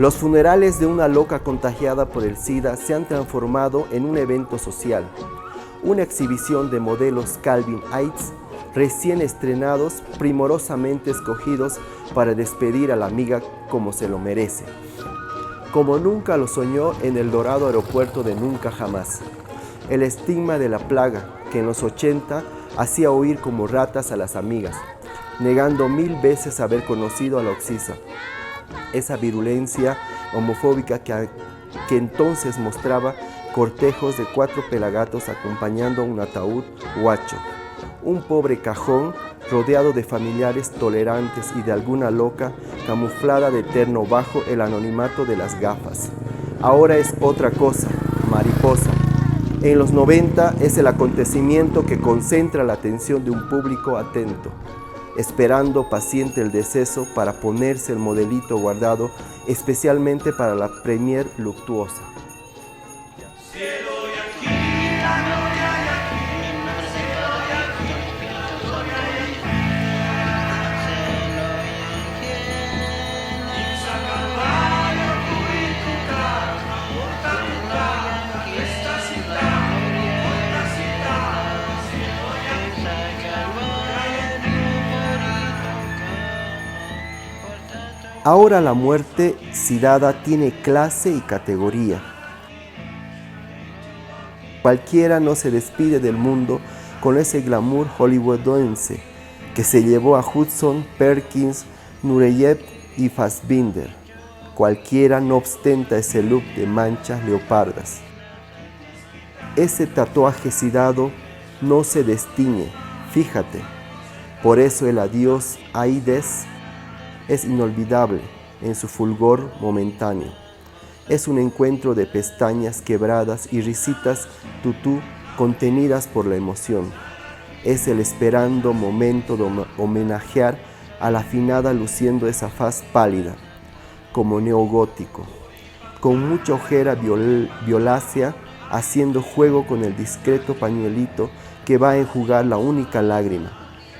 Los funerales de una loca contagiada por el SIDA se han transformado en un evento social. Una exhibición de modelos Calvin Heights recién estrenados, primorosamente escogidos para despedir a la amiga como se lo merece. Como nunca lo soñó en el dorado aeropuerto de Nunca Jamás. El estigma de la plaga que en los 80 hacía huir como ratas a las amigas, negando 1000 veces haber conocido a la Oxisa. Esa virulencia homofóbica que entonces mostraba cortejos de 4 pelagatos acompañando un ataúd huacho, un pobre cajón rodeado de familiares tolerantes y de alguna loca camuflada de terno bajo el anonimato de las gafas. Ahora es otra cosa, mariposa. En los 90 es el acontecimiento que concentra la atención de un público atento, esperando paciente el deceso para ponerse el modelito guardado especialmente para la premier luctuosa. Ahora la muerte sidada tiene clase y categoría. Cualquiera no se despide del mundo con ese glamour hollywoodense que se llevó a Hudson, Perkins, Nureyev y Fassbinder. Cualquiera no ostenta ese look de manchas leopardas. Ese tatuaje sidado no se destiñe, fíjate. Por eso el adiós Aides es inolvidable en su fulgor momentáneo. Es un encuentro de pestañas quebradas y risitas tutú contenidas por la emoción. Es el esperando momento de homenajear a la afinada luciendo esa faz pálida, como neogótico, con mucha ojera violácea, haciendo juego con el discreto pañuelito que va a enjugar la única lágrima,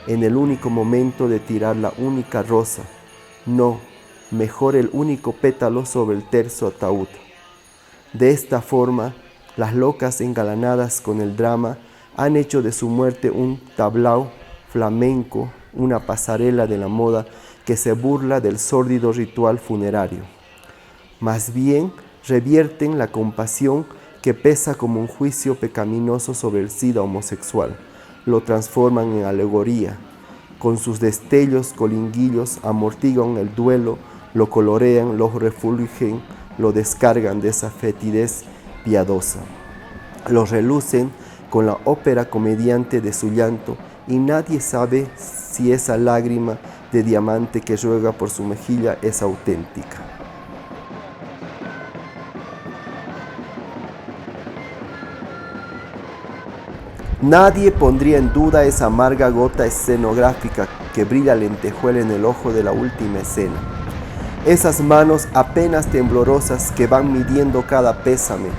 en el único momento de tirar la única rosa. No, mejor el único pétalo sobre el terso ataúd. De esta forma, las locas engalanadas con el drama han hecho de su muerte un tablao flamenco, una pasarela de la moda que se burla del sórdido ritual funerario. Más bien, revierten la compasión que pesa como un juicio pecaminoso sobre el SIDA homosexual. Lo transforman en alegoría. Con sus destellos colinguillos amortiguan el duelo, lo colorean, lo refulgen, lo descargan de esa fetidez piadosa. Lo relucen con la ópera comediante de su llanto y nadie sabe si esa lágrima de diamante que ruega por su mejilla es auténtica. Nadie pondría en duda esa amarga gota escenográfica que brilla lentejuela en el ojo de la última escena. Esas manos apenas temblorosas que van midiendo cada pésame,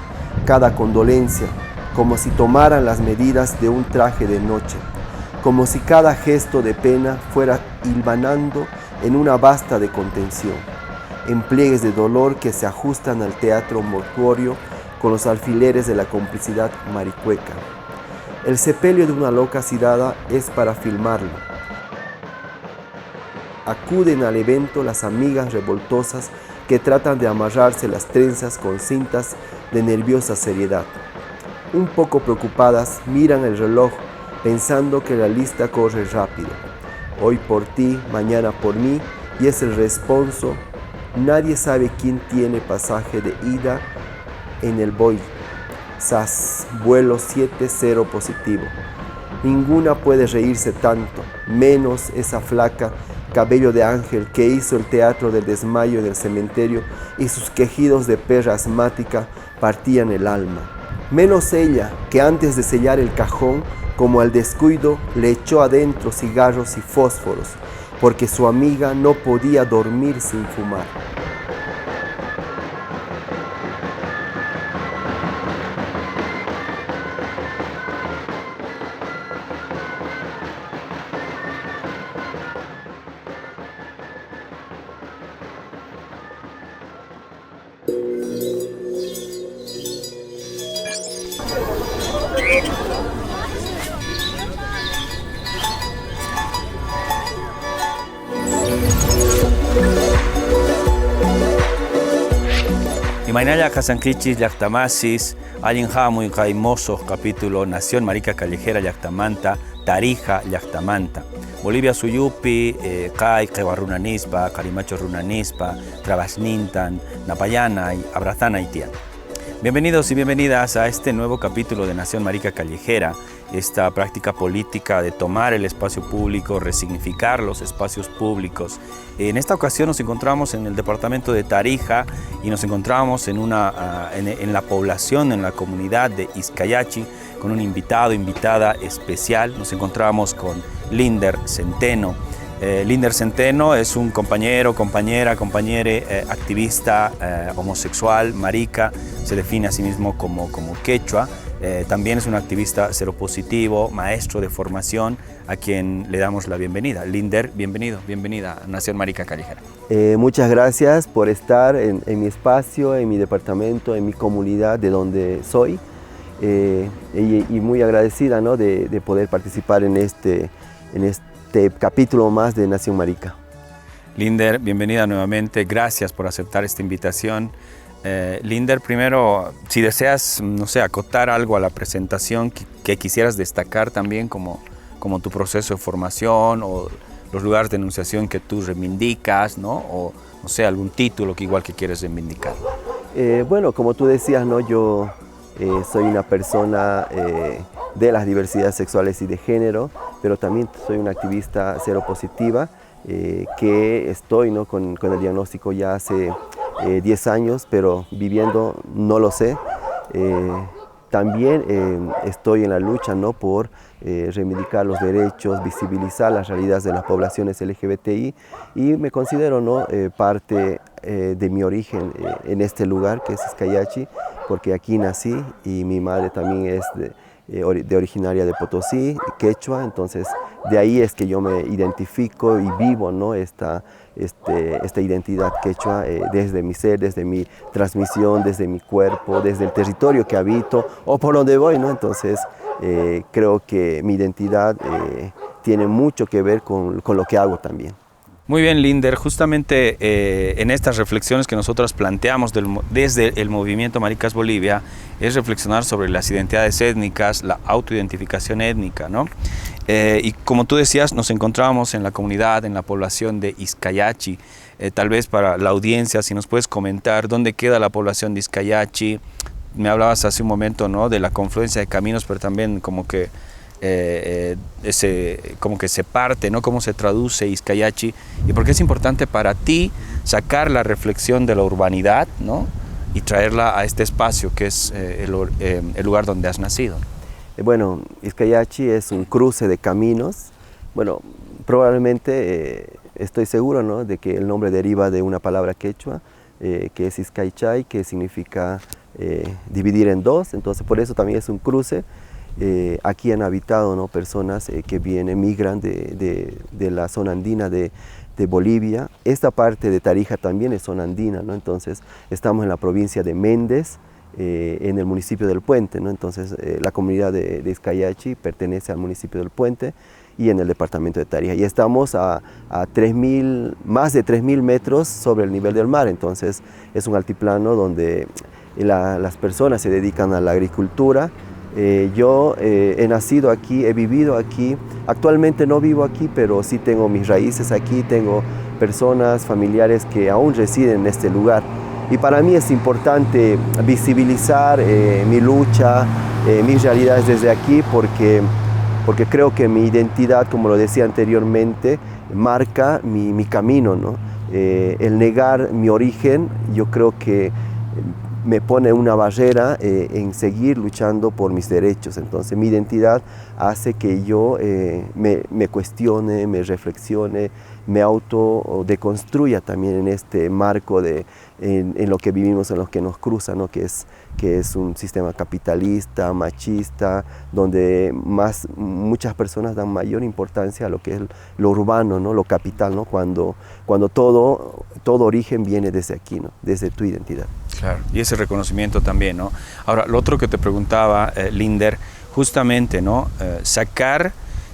cada condolencia, como si tomaran las medidas de un traje de noche, como si cada gesto de pena fuera hilvanando en una basta de contención, en pliegues de dolor que se ajustan al teatro mortuorio con los alfileres de la complicidad maricueca. El sepelio de una loca sidada es para filmarlo. Acuden al evento las amigas revoltosas que tratan de amarrarse las trenzas con cintas de nerviosa seriedad. Un poco preocupadas, miran el reloj, pensando que la lista corre rápido. Hoy por ti, mañana por mí, y es el responso. Nadie sabe quién tiene pasaje de ida en el Boeing. SAS, vuelo 70 positivo. Ninguna puede reírse tanto, menos esa flaca, cabello de ángel que hizo el teatro del desmayo en el cementerio y sus quejidos de perra asmática partían el alma. Menos ella, que antes de sellar el cajón, como al descuido, le echó adentro cigarros y fósforos, porque su amiga no podía dormir sin fumar. Imainaya Casanquichis, Yactamasis, Alin Hamu y Caimosos, capítulo Nación Marica Callejera, Yactamanta, Tarija, Yactamanta. Bolivia Suyupi, Kai, Kebarrunanispa, Carimacho Runanispa, Trabasnintan, Napayana y Abrazana Haitiana. Bienvenidos y bienvenidas a este nuevo capítulo de Nación Marica Callejera, esta práctica política de tomar el espacio público, resignificar los espacios públicos. En esta ocasión nos encontramos en el departamento de Tarija y nos encontramos en la población, en la comunidad de Izcayachi, con un invitada especial. Nos encontramos con Linder Centeno. Linder Centeno es un compañere, activista homosexual, marica, se define a sí mismo como quechua. También es un activista seropositivo, maestro de formación, a quien le damos la bienvenida. Linder, bienvenida a Nación Marica Callejera. Muchas gracias por estar en mi espacio, en mi departamento, en mi comunidad de donde soy. Y muy agradecida, ¿no?, de poder participar en este capítulo más de Nación Marica. Linder, bienvenida nuevamente. Gracias por aceptar esta invitación. Linder, primero, si deseas, no sé, acotar algo a la presentación que quisieras destacar también como tu proceso de formación o los lugares de enunciación que tú reivindicas, ¿no? O, no sé, algún título que quieres reivindicar. Bueno, como tú decías, ¿no?, yo soy una persona de las diversidades sexuales y de género, pero también soy una activista seropositiva, que estoy, ¿no?, con el diagnóstico ya hace 10 años, pero viviendo no lo sé. También estoy en la lucha, ¿no?, por reivindicar los derechos, visibilizar las realidades de las poblaciones LGBTI, y me considero, ¿no?, parte de mi origen en este lugar que es Izcayachi, porque aquí nací y mi madre también es de originaria de Potosí, quechua. Entonces de ahí es que yo me identifico y vivo, ¿no?, esta identidad quechua desde mi ser, desde mi transmisión, desde mi cuerpo, desde el territorio que habito o por donde voy, ¿no? Entonces creo que mi identidad tiene mucho que ver con lo que hago también. Muy bien, Linder. Justamente en estas reflexiones que nosotros planteamos desde el movimiento Maricas Bolivia es reflexionar sobre las identidades étnicas, la autoidentificación étnica, ¿no? Y como tú decías, nos encontramos en la comunidad, en la población de Izcayachi. Tal vez para la audiencia, si nos puedes comentar dónde queda la población de Izcayachi. Me hablabas hace un momento, ¿no?, de la confluencia de caminos, pero también como que se parte, ¿no?, cómo se traduce Izcayachi, y por qué es importante para ti sacar la reflexión de la urbanidad, ¿no?, y traerla a este espacio que es el lugar donde has nacido. Bueno, Izcayachi es un cruce de caminos. Bueno, probablemente estoy seguro, ¿no?, de que el nombre deriva de una palabra quechua, que es Izcaychay, que significa dividir en dos. Entonces por eso también es un cruce. Aquí han habitado, ¿no?, personas que migran de la zona andina de Bolivia. Esta parte de Tarija también es zona andina, ¿no? Entonces estamos en la provincia de Méndez, en el municipio del Puente, ¿no? Entonces la comunidad de Izcayachi pertenece al municipio del Puente y en el departamento de Tarija. Y estamos a más de 3.000 metros sobre el nivel del mar. Entonces es un altiplano donde las personas se dedican a la agricultura. Yo he nacido aquí, he vivido aquí. Actualmente no vivo aquí, pero sí tengo mis raíces aquí, tengo personas, familiares que aún residen en este lugar. Y para mí es importante visibilizar mi lucha, mis realidades desde aquí, porque creo que mi identidad, como lo decía anteriormente, marca mi camino, ¿no? El negar mi origen, yo creo que me pone una barrera en seguir luchando por mis derechos. Entonces mi identidad hace que yo me cuestione, me reflexione, me autodeconstruya también en este marco en lo que vivimos, en lo que nos cruza, ¿no?, que es un sistema capitalista, machista, donde muchas personas dan mayor importancia a lo que es lo urbano, ¿no?, lo capital, ¿no?, cuando todo origen viene desde aquí, ¿no?, desde tu identidad. Claro, y ese reconocimiento también, ¿no? Ahora, lo otro que te preguntaba, Linder, justamente, ¿no?, sacar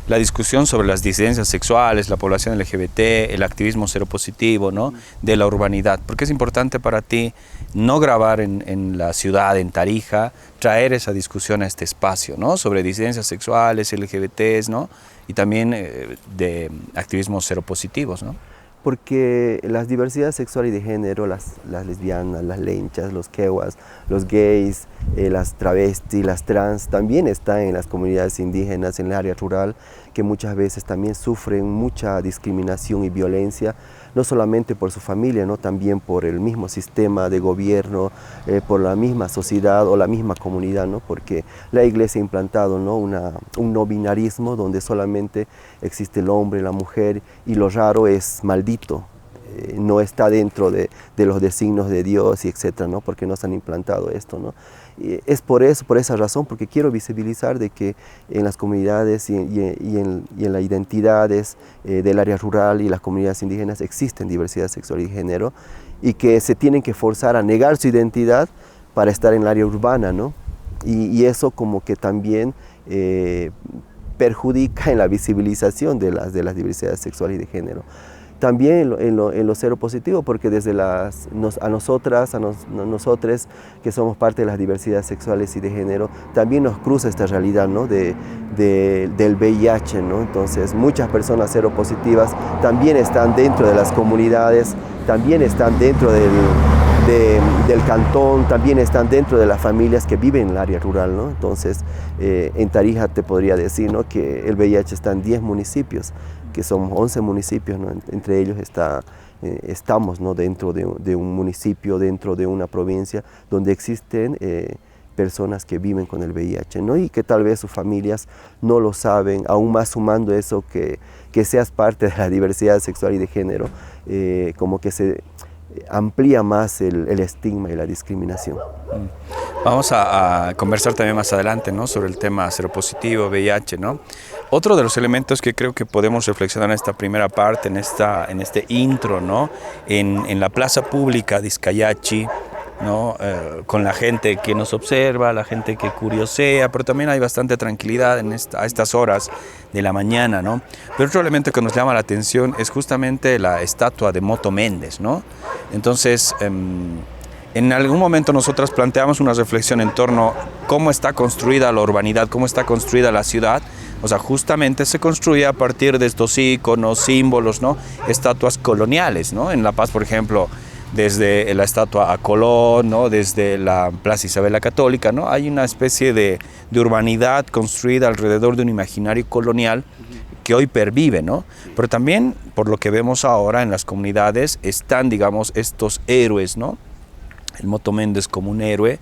la discusión sobre las disidencias sexuales, la población LGBT, el activismo seropositivo, ¿no? De la urbanidad. ¿Por qué es importante para ti no grabar en la ciudad, en Tarija, traer esa discusión a este espacio, ¿no? Sobre disidencias sexuales, LGBTs, ¿no? Y también de activismos seropositivos, ¿no? Porque las diversidades sexuales y de género, las lesbianas, las lenchas, los quehuas, los gays, las travestis, las trans, también están en las comunidades indígenas, en el área rural, que muchas veces también sufren mucha discriminación y violencia, no solamente por su familia, ¿no? También por el mismo sistema de gobierno, por la misma sociedad o la misma comunidad, ¿no? Porque la Iglesia ha implantado, ¿no? un no binarismo donde solamente existe el hombre, la mujer, y lo raro es maldito. No está dentro de los designios de Dios y etcétera, ¿no? Porque nos han implantado esto, ¿no? Y es por eso, por esa razón, porque quiero visibilizar de que en las comunidades y en las identidades del área rural y las comunidades indígenas existen diversidad sexual y género y que se tienen que forzar a negar su identidad para estar en el área urbana, ¿no? Y eso como que también perjudica en la visibilización de las diversidades sexuales y de género. También en lo seropositivo, porque desde a nosotros que somos parte de las diversidades sexuales y de género, también nos cruza esta realidad, ¿no? del VIH, ¿no? Entonces muchas personas seropositivas también están dentro de las comunidades, también están dentro del cantón, también están dentro de las familias que viven en el área rural, ¿no? Entonces en Tarija te podría decir, ¿no? Que el VIH está en 10 municipios, que son 11 municipios, ¿no? Entre ellos estamos, ¿no? Dentro de un municipio, dentro de una provincia donde existen personas que viven con el VIH, ¿no? Y que tal vez sus familias no lo saben, aún más sumando eso que seas parte de la diversidad sexual y de género, como que se amplía más el estigma y la discriminación. Vamos a conversar también más adelante, ¿no? Sobre el tema seropositivo, VIH, ¿no? Otro de los elementos que creo que podemos reflexionar en esta primera parte, en este intro, ¿no? En la plaza pública de Izcayachi, ¿no? Con la gente que nos observa, la gente que curiosea, pero también hay bastante tranquilidad a estas horas de la mañana, ¿no? Pero otro elemento que nos llama la atención es justamente la estatua de Moto Méndez, ¿no? Entonces, en algún momento nosotros planteamos una reflexión en torno a cómo está construida la urbanidad, cómo está construida la ciudad. O sea, justamente se construye a partir de estos íconos, símbolos, ¿no? Estatuas coloniales, ¿no? En La Paz, por ejemplo, desde la estatua a Colón, ¿no? Desde la Plaza Isabel la Católica, ¿no? Hay una especie de urbanidad construida alrededor de un imaginario colonial que hoy pervive, ¿no? Pero también, por lo que vemos ahora en las comunidades, están, digamos, estos héroes, ¿no? El Moto Méndez como un héroe,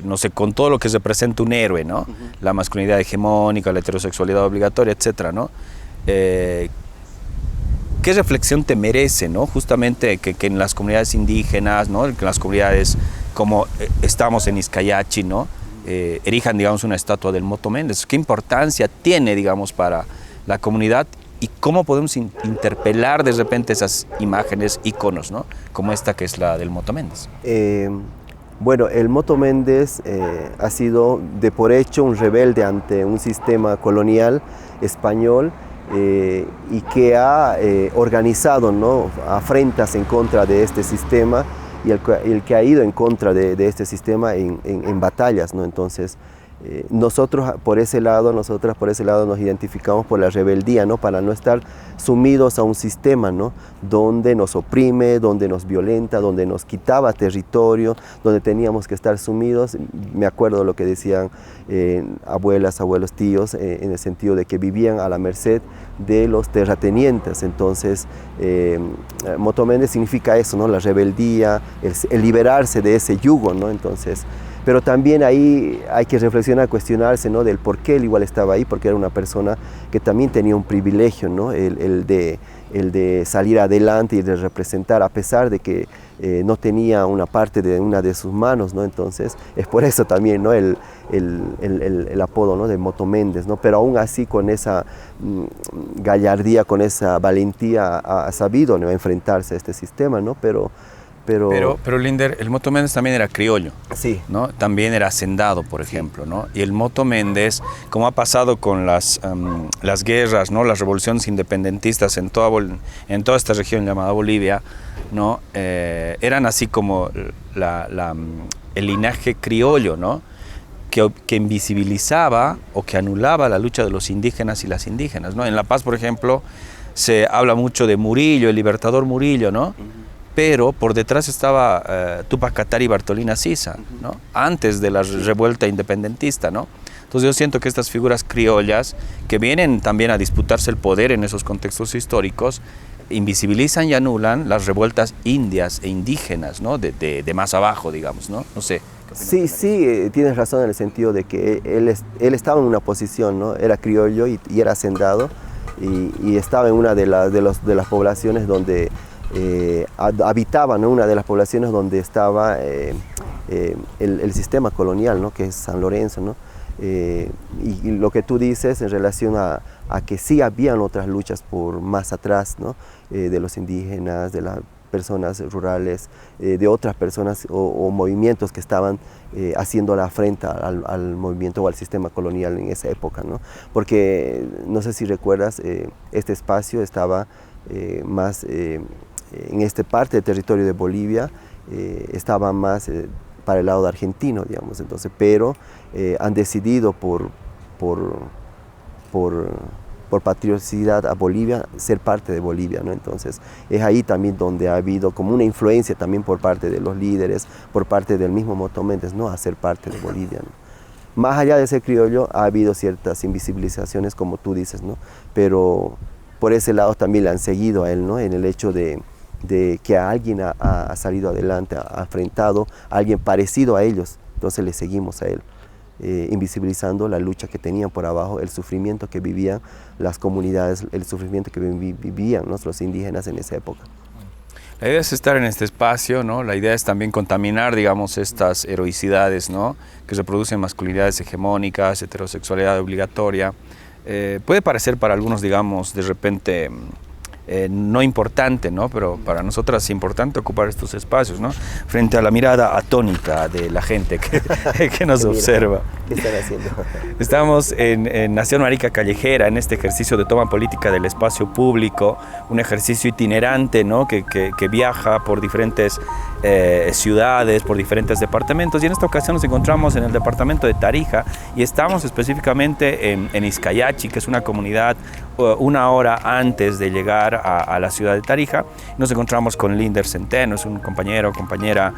no sé, con todo lo que representa un héroe, ¿no? La masculinidad hegemónica, la heterosexualidad obligatoria, etcétera, ¿no? ¿Qué reflexión te merece, ¿no? Justamente que en las comunidades indígenas, ¿no? Que en las comunidades como estamos en Izcayachi, ¿no? Erijan, digamos, una estatua del Moto Méndez. ¿Qué importancia tiene, digamos, para la comunidad? ¿Y cómo podemos interpelar de repente esas imágenes, íconos, ¿no? Como esta que es la del Moto Méndez? Bueno, el Moto Méndez ha sido de por hecho un rebelde ante un sistema colonial español y que ha organizado, ¿no? Afrentas en contra de este sistema y el que ha ido en contra de este sistema en batallas, ¿no? Entonces, nosotros por ese lado nos identificamos por la rebeldía, ¿no? Para no estar sumidos a un sistema, ¿no? Donde nos oprime, donde nos violenta, donde nos quitaba territorio, donde teníamos que estar sumidos. Me acuerdo lo que decían abuelas, abuelos, tíos, en el sentido de que vivían a la merced de los terratenientes. Entonces, Moto Méndez significa eso, ¿no? La rebeldía, el liberarse de ese yugo, ¿no? Entonces, pero también ahí hay que reflexionar, cuestionarse, ¿no? Del por qué él igual estaba ahí, porque era una persona que también tenía un privilegio, ¿no? El de salir adelante y de representar, a pesar de que no tenía una parte de una de sus manos, ¿no? Entonces es por eso también, ¿no? el apodo, ¿no? De Moto Méndez, ¿no? Pero aún así con esa gallardía, con esa valentía ha sabido, ¿no? Enfrentarse a este sistema, ¿no? Pero Pero Linder, el Moto Méndez también era criollo, sí, ¿no? También era hacendado, por ejemplo, ¿no? Y el Moto Méndez, como ha pasado con las guerras, ¿no? Las revoluciones independentistas en toda esta región llamada Bolivia, ¿no? Eran así como el linaje criollo, ¿no? Que invisibilizaba o que anulaba la lucha de los indígenas y las indígenas, ¿no? En La Paz, por ejemplo, se habla mucho de Murillo, el libertador Murillo, ¿no? Pero por detrás estaba Túpac Katari y Bartolina Sisa, ¿no? Antes de la revuelta independentista, ¿no? Entonces yo siento que estas figuras criollas, que vienen también a disputarse el poder en esos contextos históricos, invisibilizan y anulan las revueltas indias e indígenas, ¿no? De más abajo, digamos, ¿no? No sé. Sí, tienes razón en el sentido de que él estaba en una posición, ¿no? Era criollo y era hacendado y estaba en una de las poblaciones donde habitaba, ¿no? Una de las poblaciones donde estaba el sistema colonial, ¿no? Que es San Lorenzo, ¿no? Y lo que tú dices en relación a que sí habían otras luchas por más atrás, ¿no? De los indígenas, de las personas rurales, de otras personas o movimientos que estaban haciendo la afrenta al movimiento o al sistema colonial en esa época, ¿no? Porque no sé si recuerdas, este espacio estaba más en esta parte del territorio de Bolivia, estaba más para el lado de argentino, digamos, entonces, pero han decidido por patrioticidad a Bolivia, ser parte de Bolivia, ¿no? Entonces es ahí también donde ha habido como una influencia también por parte de los líderes, por parte del mismo Moto Méndez, ¿no? A ser parte de Bolivia, ¿no? Más allá de ser criollo, ha habido ciertas invisibilizaciones, como tú dices, ¿no? Pero por ese lado también le han seguido a él, ¿no? En el hecho de que alguien ha salido adelante, ha enfrentado a alguien parecido a ellos, entonces le seguimos a él, invisibilizando la lucha que tenían por abajo, el sufrimiento que vivían las comunidades, el sufrimiento que vivían los indígenas en esa época. La idea es estar en este espacio, ¿no? La idea es también contaminar, digamos, estas heroicidades, ¿no? Que reproducen masculinidades hegemónicas, heterosexualidad obligatoria. Puede parecer para algunos, digamos, de repente no importante, ¿no? Pero para nosotras es importante ocupar estos espacios, ¿no? Frente a la mirada atónita de la gente que nos observa. ¿Qué están haciendo? Estamos en Nación Marica Callejera, en este ejercicio de toma política del espacio público, un ejercicio itinerante, ¿no? que viaja por diferentes ciudades, por diferentes departamentos, y en esta ocasión nos encontramos en el departamento de Tarija y estamos específicamente en Izcayachi, que es una comunidad una hora antes de llegar a la ciudad de Tarija. Nos encontramos con Linder Centeno, es un compañero o compañera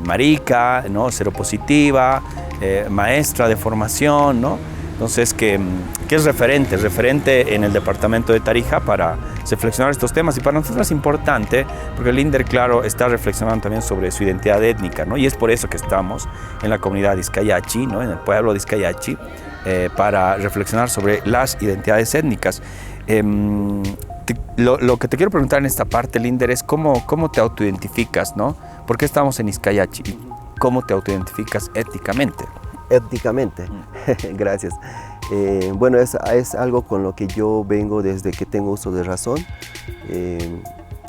marica, ¿no? Seropositiva, maestra de formación, ¿no? Entonces, que es referente en el departamento de Tarija para reflexionar estos temas, y para nosotros es importante porque Linder, claro, está reflexionando también sobre su identidad étnica, ¿no? Y es por eso que estamos en la comunidad de Izcayachi, ¿no? En el pueblo de Izcayachi, para reflexionar sobre las identidades étnicas. Lo que te quiero preguntar en esta parte, Linder, es cómo te autoidentificas, ¿no? ¿Por qué estamos en Izcayachi? ¿Cómo te autoidentificas étnicamente? Étnicamente, gracias. Bueno, es algo con lo que yo vengo desde que tengo uso de razón.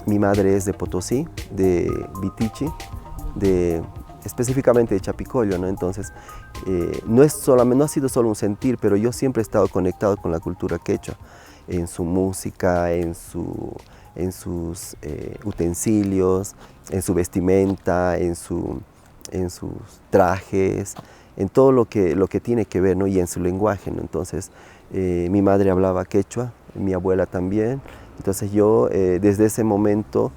Mi madre es de Potosí, de Vitichi, específicamente de Chapicollo, ¿no? Entonces, no ha sido solo un sentir, pero yo siempre he estado conectado con la cultura quechua, en su música, en sus utensilios, en su vestimenta, en sus trajes, en todo lo que tiene que ver, ¿no? Y en su lenguaje, ¿no? Entonces, mi madre hablaba quechua, mi abuela también. Entonces yo, desde ese momento,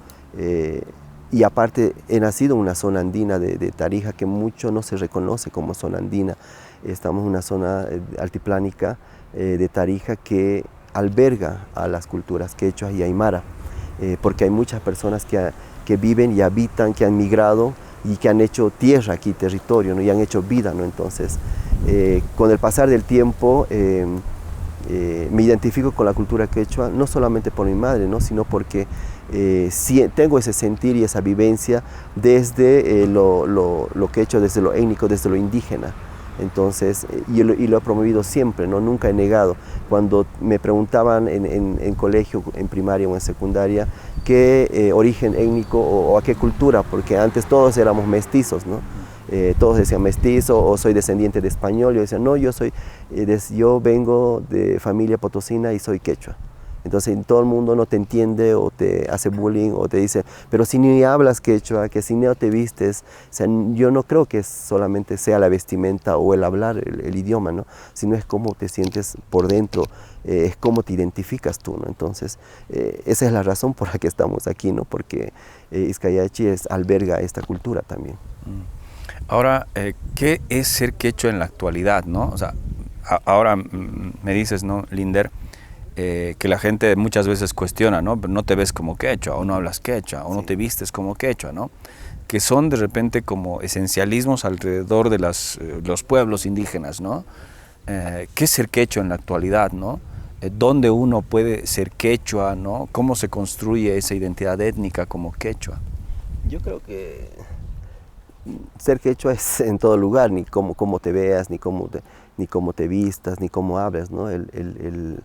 y aparte he nacido en una zona andina de Tarija que mucho no se reconoce como zona andina. Estamos en una zona altiplánica de Tarija que alberga a las culturas quechua y aymara, porque hay muchas personas que viven y habitan, que han migrado y que han hecho tierra aquí, territorio, ¿no? Y han hecho vida, ¿no? Entonces, con el pasar del tiempo, me identifico con la cultura quechua, no solamente por mi madre, ¿no? Sino porque tengo ese sentir y esa vivencia desde lo quechua, desde lo étnico, desde lo indígena. Entonces, y lo he promovido siempre, ¿no? Nunca he negado. Cuando me preguntaban en colegio, en primaria o en secundaria, qué origen étnico o a qué cultura, porque antes todos éramos mestizos, ¿no? Todos decían mestizo o soy descendiente de español. Yo decía, no, yo vengo de familia potosina y soy quechua. Entonces todo el mundo no te entiende o te hace bullying o te dice, pero si ni hablas quechua, que si no te vistes, o sea, yo no creo que solamente sea la vestimenta o el hablar el idioma, ¿no? Sino es cómo te sientes por dentro, es cómo te identificas tú, ¿no? Entonces esa es la razón por la que estamos aquí, ¿no? Porque Izcayachi alberga esta cultura también. Ahora, ¿qué es ser quechua en la actualidad, no? O sea, ahora me dices, ¿no, Linder? Que la gente muchas veces cuestiona, ¿no? No te ves como quechua, o no hablas quechua, o no te vistes como quechua, ¿no? Que son de repente como esencialismos alrededor de los pueblos indígenas, ¿no? ¿Qué es ser quechua en la actualidad, ¿no? ¿Dónde uno puede ser quechua, ¿no? ¿Cómo se construye esa identidad étnica como quechua? Yo creo que ser quechua es en todo lugar, ni cómo te veas, ni cómo te vistas, ni cómo hablas, ¿no? El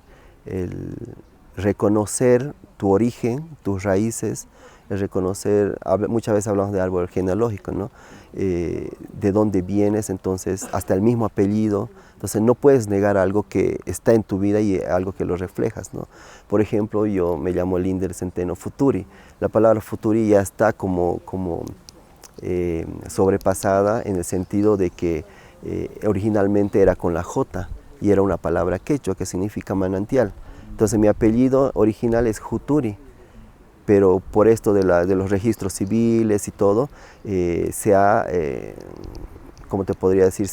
reconocer tu origen, tus raíces, el reconocer, muchas veces hablamos de árbol genealógico, ¿no? De dónde vienes, entonces hasta el mismo apellido, entonces no puedes negar algo que está en tu vida y algo que lo reflejas, ¿no? Por ejemplo, yo me llamo Linder Centeno Futuri, la palabra Futuri ya está como sobrepasada en el sentido de que originalmente era con la J, y era una palabra quechua que significa manantial. Entonces mi apellido original es Juturi, pero por esto de los registros civiles y todo, ¿cómo te podría decir?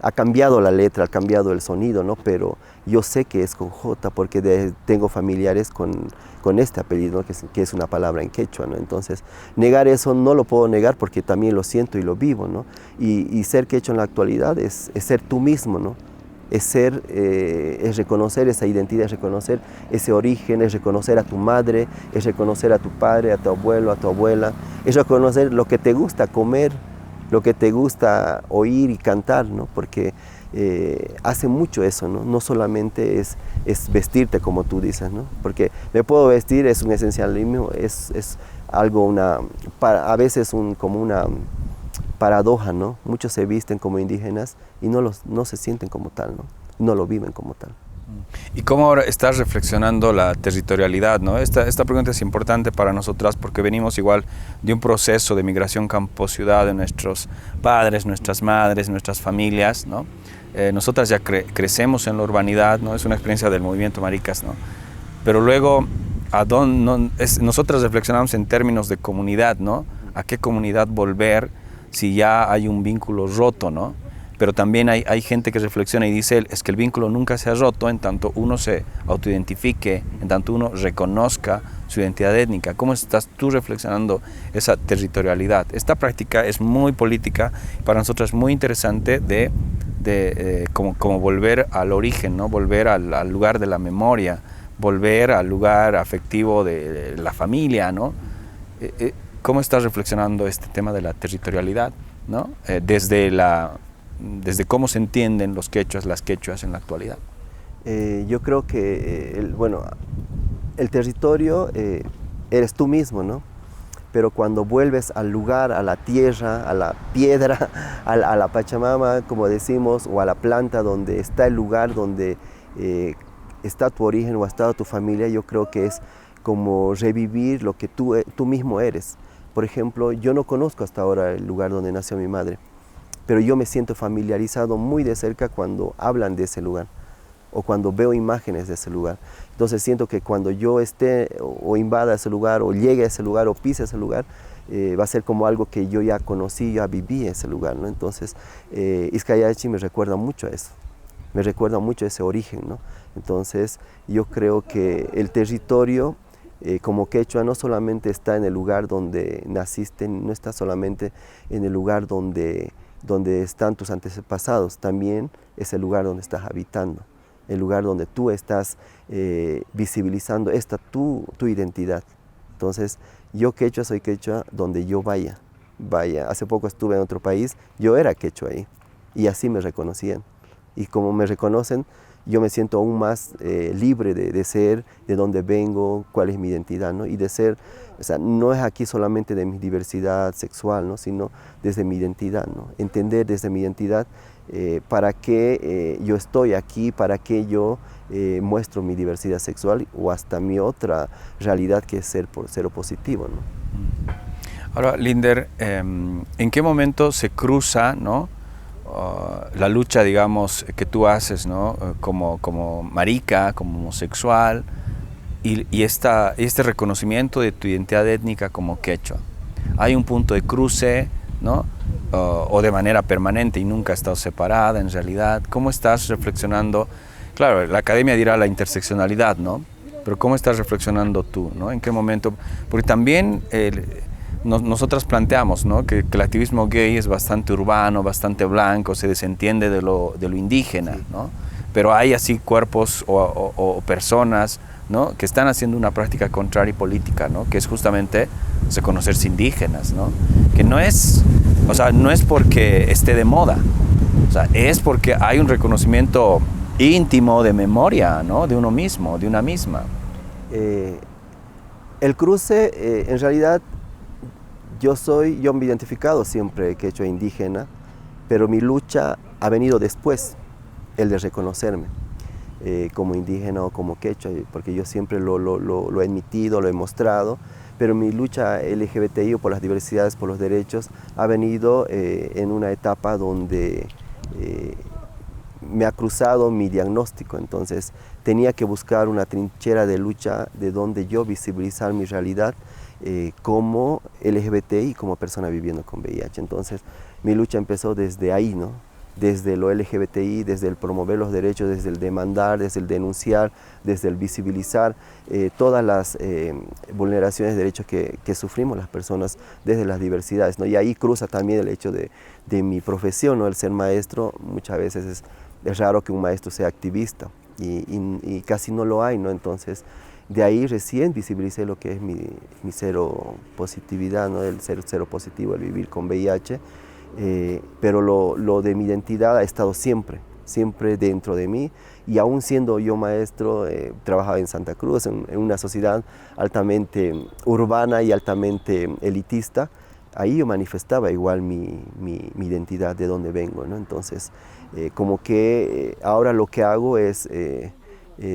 Ha cambiado la letra, ha cambiado el sonido, ¿no? Pero yo sé que es con J porque tengo familiares con este apellido, ¿no? que es una palabra en quechua, ¿no? Entonces, negar eso no lo puedo negar porque también lo siento y lo vivo, ¿no? Y ser quechua en la actualidad es ser tú mismo, ¿no? Es reconocer esa identidad, es reconocer ese origen, es reconocer a tu madre, es reconocer a tu padre, a tu abuelo, a tu abuela, es reconocer lo que te gusta comer, lo que te gusta oír y cantar, ¿no? Porque hace mucho eso, ¿no? No solamente es vestirte como tú dices, ¿no? Porque me puedo vestir, es un esencialismo, es algo, a veces como una paradoja, ¿no? Muchos se visten como indígenas y no se sienten como tal, ¿no? No lo viven como tal. ¿Y cómo ahora estás reflexionando la territorialidad, ¿no? Esta pregunta es importante para nosotras porque venimos igual de un proceso de migración campo-ciudad de nuestros padres, nuestras madres, nuestras familias, ¿no? Nosotras ya crecemos en la urbanidad, ¿no? Es una experiencia del movimiento Maricas, ¿no? Pero luego, nosotras reflexionamos en términos de comunidad, ¿no? ¿A qué comunidad volver si ya hay un vínculo roto, ¿no? Pero también hay gente que reflexiona y dice, es que el vínculo nunca se ha roto en tanto uno se autoidentifique, en tanto uno reconozca su identidad étnica. ¿Cómo estás tú reflexionando esa territorialidad? Esta práctica es muy política, para nosotros es muy interesante como volver al origen, ¿no? Volver al lugar de la memoria, volver al lugar afectivo de la familia, ¿no? ¿Cómo estás reflexionando este tema de la territorialidad, ¿no? Desde cómo se entienden los quechuas, las quechuas en la actualidad? Yo creo que, el territorio eres tú mismo, ¿no? Pero cuando vuelves al lugar, a la tierra, a la piedra, a la Pachamama, como decimos, o a la planta donde está el lugar, donde está tu origen o ha estado tu familia, yo creo que es como revivir lo que tú mismo eres. Por ejemplo, yo no conozco hasta ahora el lugar donde nació mi madre, pero yo me siento familiarizado muy de cerca cuando hablan de ese lugar o cuando veo imágenes de ese lugar. Entonces siento que cuando yo esté o invada ese lugar o llegue a ese lugar o pise ese lugar, va a ser como algo que yo ya conocí, ya viví ese lugar, ¿no? Entonces Izcayachi me recuerda mucho a eso, me recuerda mucho a ese origen, ¿no? Entonces yo creo que el territorio como quechua no solamente está en el lugar donde naciste, no está solamente en el lugar donde están tus antepasados, también es el lugar donde estás habitando, el lugar donde tú estás visibilizando tu identidad. Entonces, yo quechua soy quechua donde yo vaya. Hace poco estuve en otro país, yo era quechua ahí. y así me reconocían. Y como me reconocen, yo me siento aún más libre de ser, de dónde vengo, cuál es mi identidad, ¿no? Y de ser, o sea, no es aquí solamente de mi diversidad sexual, ¿no? Sino desde mi identidad, ¿no? Entender desde mi identidad para qué yo estoy aquí, para qué yo muestro mi diversidad sexual o hasta mi otra realidad que es ser positivo, ¿no? Ahora, Linder, ¿en qué momento se cruza, ¿no? La lucha, digamos, que tú haces, ¿no? Como marica, como homosexual, y este reconocimiento de tu identidad étnica como quechua? Hay un punto de cruce, ¿no? O de manera permanente y nunca ha estado separada en realidad. ¿Cómo estás reflexionando? Claro, la academia dirá la interseccionalidad, ¿no? Pero ¿cómo estás reflexionando tú, ¿no? ¿En qué momento? Porque también nosotras planteamos, ¿no? que el activismo gay es bastante urbano, bastante blanco, se desentiende de lo indígena, ¿no? Pero hay así cuerpos o personas, ¿no? que están haciendo una práctica contraria y política, ¿no? que es justamente reconocerse indígenas, ¿no? que no es, o sea, no es porque esté de moda, o sea, es porque hay un reconocimiento íntimo de memoria, ¿no? de uno mismo, de una misma. El cruce, en realidad, yo me he identificado siempre quechua indígena, pero mi lucha ha venido después, el de reconocerme como indígena o como quechua, porque yo siempre lo he admitido, lo he mostrado, pero mi lucha LGBTI o por las diversidades, por los derechos, ha venido en una etapa donde me ha cruzado mi diagnóstico, entonces tenía que buscar una trinchera de lucha de donde yo visibilizar mi realidad como LGBTI y como persona viviendo con VIH. Entonces mi lucha empezó desde ahí, ¿no? Desde lo LGBTI, desde el promover los derechos, desde el demandar, desde el denunciar, desde el visibilizar todas las vulneraciones de derechos que sufrimos las personas desde las diversidades, ¿no? Y ahí cruza también el hecho de mi profesión, ¿no? El ser maestro. Muchas veces es raro que un maestro sea activista y casi no lo hay, ¿no? Entonces de ahí recién visibilicé lo que es mi cero positividad, ¿no? El cero positivo, el vivir con VIH. Pero lo de mi identidad ha estado siempre dentro de mí, y aún siendo yo maestro, trabajaba en Santa Cruz, en una sociedad altamente urbana y altamente elitista. Ahí yo manifestaba igual mi identidad, de dónde vengo, ¿no? Entonces, como que ahora lo que hago es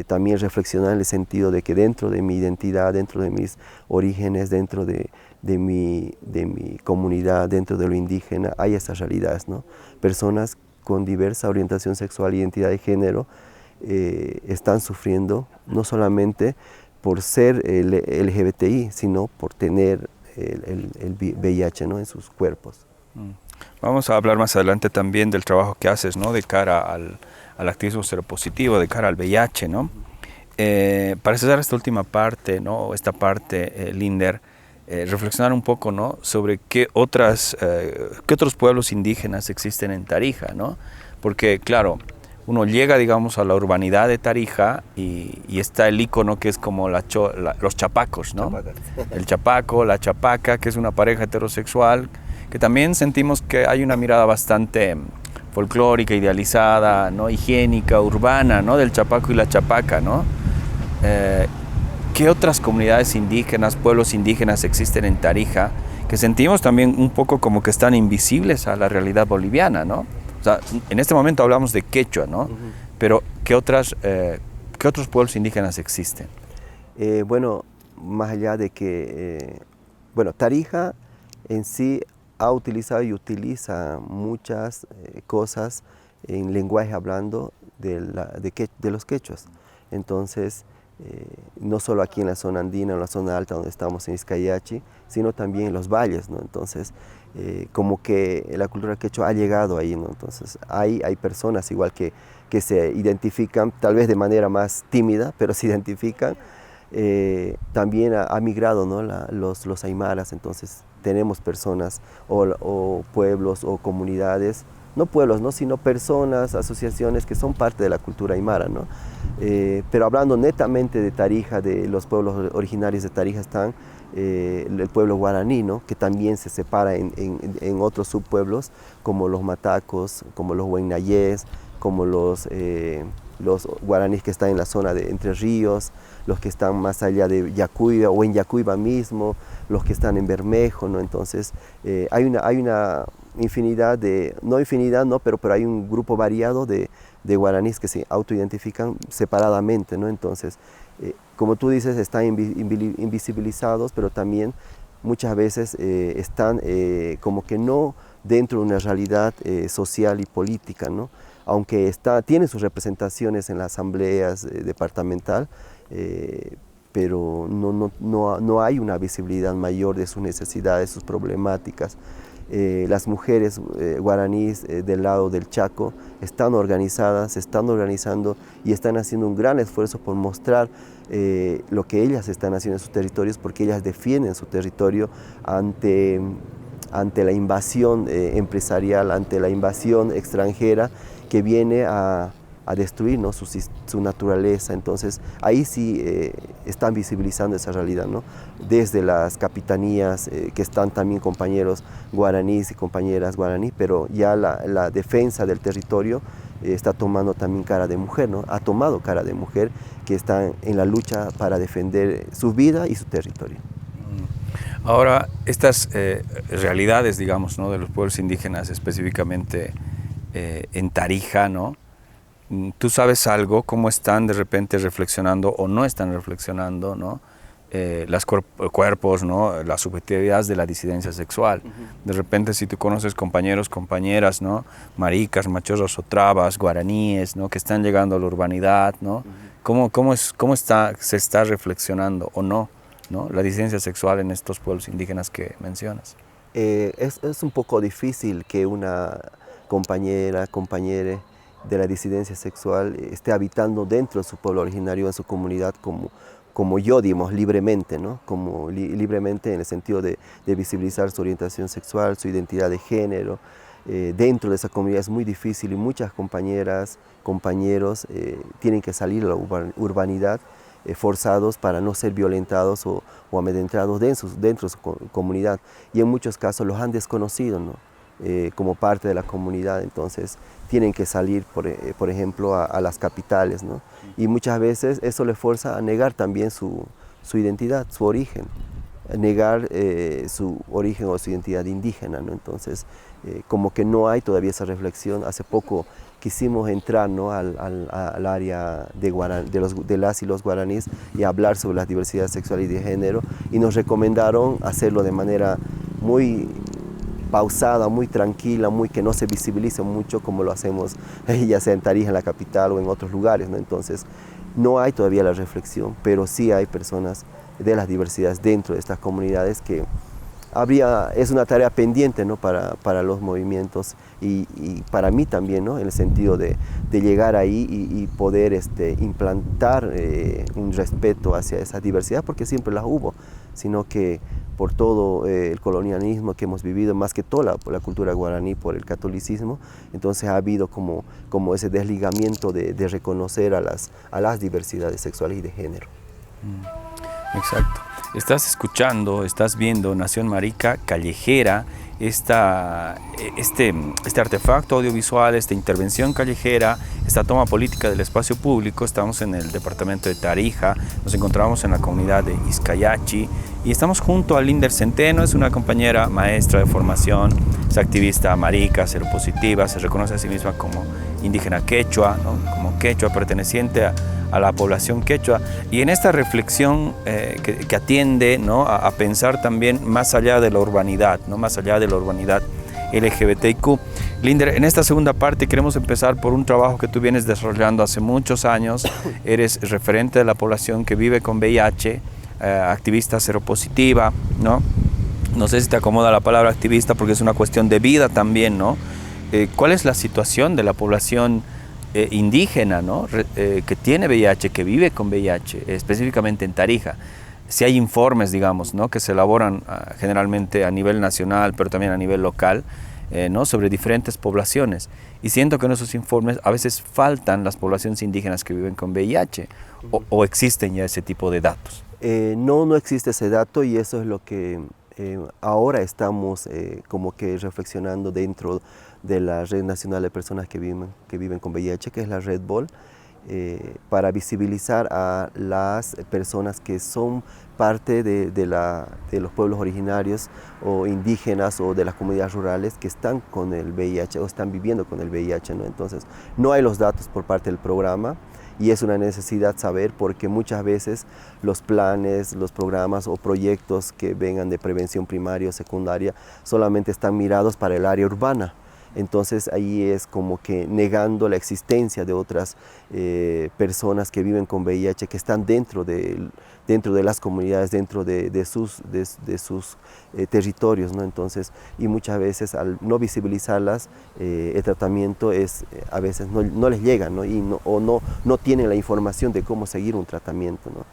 también reflexionar en el sentido de que dentro de mi identidad, dentro de mis orígenes, dentro de mi comunidad, dentro de lo indígena, hay esas realidades, ¿no? Personas con diversa orientación sexual e identidad de género están sufriendo no solamente por ser LGBTI, sino por tener el VIH, ¿no? en sus cuerpos. Vamos a hablar más adelante también del trabajo que haces, ¿no? de cara al activismo seropositivo, de cara al VIH, ¿no? Para cerrar esta última parte, ¿no? esta parte, Linder, reflexionar un poco, ¿no? sobre qué otros pueblos indígenas existen en Tarija, ¿no? Porque, claro, uno llega, digamos, a la urbanidad de Tarija y está el ícono que es como los chapacos, ¿no? El chapaco, la chapaca, que es una pareja heterosexual, que también sentimos que hay una mirada bastante folclórica, idealizada, ¿no? higiénica, urbana, ¿no? del chapaco y la chapaca, ¿no? ¿Qué otras comunidades indígenas, pueblos indígenas existen en Tarija que sentimos también un poco como que están invisibles a la realidad boliviana, ¿no? O sea, en este momento hablamos de quechua, ¿no? Pero ¿qué otros pueblos indígenas existen? Bueno, más allá de que, bueno, Tarija en sí ha utilizado y utiliza muchas cosas en lenguaje hablando de los quechuas. Entonces, no solo aquí en la zona andina, en la zona alta donde estamos en Izcayachi, sino también en los valles, ¿no? Entonces, como que la cultura quechua ha llegado ahí, ¿no? Entonces, hay personas igual que se identifican, tal vez de manera más tímida, pero se identifican. También ha migrado, ¿no? los aymaras, entonces tenemos personas o pueblos o comunidades no pueblos, ¿no? Sino personas, asociaciones que son parte de la cultura aymara, ¿no? Pero hablando netamente de Tarija, de los pueblos originarios de Tarija están el pueblo guaraní, ¿no? Que también se separa en otros subpueblos, como los matacos, como los hueynayés, como los guaraníes que están en la zona de Entre Ríos, los que están más allá de Yacuiba o en Yacuiba mismo, los que están en Bermejo, ¿no? Entonces hay una infinidad no infinidad, ¿no? Pero hay un grupo variado de guaraníes que se autoidentifican separadamente, ¿no? Entonces, como tú dices, están invisibilizados, pero también muchas veces están como que no dentro de una realidad social y política, ¿no? Aunque tiene sus representaciones en las asambleas departamental, pero no hay una visibilidad mayor de sus necesidades, sus problemáticas. Las mujeres guaraníes del lado del Chaco están organizadas, se están organizando y están haciendo un gran esfuerzo por mostrar lo que ellas están haciendo en sus territorios, porque ellas defienden su territorio ante la invasión empresarial, ante la invasión extranjera que viene a destruir, ¿no? su naturaleza. Entonces ahí sí están visibilizando esa realidad, ¿no? Desde las capitanías que están también compañeros guaraníes y compañeras guaraníes, pero ya la defensa del territorio está tomando también cara de mujer, ¿no? Ha tomado cara de mujer que están en la lucha para defender su vida y su territorio. Ahora, estas realidades, digamos, ¿no? De los pueblos indígenas, específicamente en Tarija, ¿no? ¿Tú sabes algo? ¿Cómo están de repente reflexionando o no están reflexionando, ¿no? Los cuerpos, ¿no? Las subjetividades de la disidencia sexual? De repente, si tú conoces compañeros, compañeras, ¿no? Maricas, machorros o trabas, guaraníes, ¿no? Que están llegando a la urbanidad, ¿no? ¿Cómo se está reflexionando o no, ¿no? La disidencia sexual en estos pueblos indígenas que mencionas? Es un poco difícil que una compañera de la disidencia sexual esté habitando dentro de su pueblo originario, en su comunidad, como yo, digamos, libremente, ¿no? Como libremente en el sentido de visibilizar su orientación sexual, su identidad de género. Dentro de esa comunidad es muy difícil y muchas compañeras, compañeros tienen que salir a la urbanidad forzados para no ser violentados o amedrentados dentro de su comunidad. Y en muchos casos los han desconocido, ¿no? Como parte de la comunidad, entonces tienen que salir, por ejemplo, a las capitales, ¿no? Y muchas veces eso les fuerza a negar también su identidad, su origen, negar su origen o su identidad indígena, ¿no? Entonces, como que no hay todavía esa reflexión. Hace poco quisimos entrar, ¿no? al área de las y los guaraníes y hablar sobre la diversidad sexual y de género, y nos recomendaron hacerlo de manera muy pausada, muy tranquila, que no se visibilice mucho como lo hacemos ya sea en Tarija, en la capital o en otros lugares, ¿no? Entonces no hay todavía la reflexión, pero sí hay personas de las diversidades dentro de estas comunidades que es una tarea pendiente, ¿no? para los movimientos y para mí también, ¿no? En el sentido de llegar ahí y poder implantar un respeto hacia esa diversidad, porque siempre la hubo, sino que por todo el colonialismo que hemos vivido, más que toda la cultura guaraní, por el catolicismo, entonces ha habido como ese desligamiento de reconocer a las diversidades sexuales y de género. Exacto. Estás escuchando, estás viendo Nación Marica Callejera, este artefacto audiovisual, esta intervención callejera, esta toma política del espacio público. Estamos en el departamento de Tarija, nos encontramos en la comunidad de Izcayachi y estamos junto a Linder Centeno. Es una compañera maestra de formación, es activista marica, seropositiva, se reconoce a sí misma como indígena quechua, ¿no? Como quechua, perteneciente a la población quechua, y en esta reflexión que atiende, ¿no? a pensar también más allá de la urbanidad, ¿no? Más allá de la urbanidad LGBTIQ. Linder, en esta segunda parte queremos empezar por un trabajo que tú vienes desarrollando hace muchos años. Eres referente de la población que vive con VIH, activista seropositiva, ¿no? No sé si te acomoda la palabra activista porque es una cuestión de vida también, ¿no? ¿Cuál es la situación de la población indígena, ¿no? Que tiene VIH, que vive con VIH, específicamente en Tarija? Si hay informes, digamos, ¿no? Que se elaboran generalmente a nivel nacional, pero también a nivel local, ¿no? sobre diferentes poblaciones. Y siento que en esos informes a veces faltan las poblaciones indígenas que viven con VIH, o existen ya ese tipo de datos. No existe ese dato, y eso es lo que ahora estamos como que reflexionando dentro de la Red Nacional de Personas que viven con VIH, que es la Red BOL, para visibilizar a las personas que son parte de los pueblos originarios o indígenas o de las comunidades rurales que están con el VIH o están viviendo con el VIH, ¿no? Entonces, no hay los datos por parte del programa, y es una necesidad saber, porque muchas veces los planes, los programas o proyectos que vengan de prevención primaria o secundaria solamente están mirados para el área urbana. Entonces ahí es como que negando la existencia de otras personas que viven con VIH, que están dentro de las comunidades, dentro de sus territorios, ¿no? Entonces, y muchas veces al no visibilizarlas, el tratamiento a veces no les llega, ¿no? O no tienen la información de cómo seguir un tratamiento, ¿no?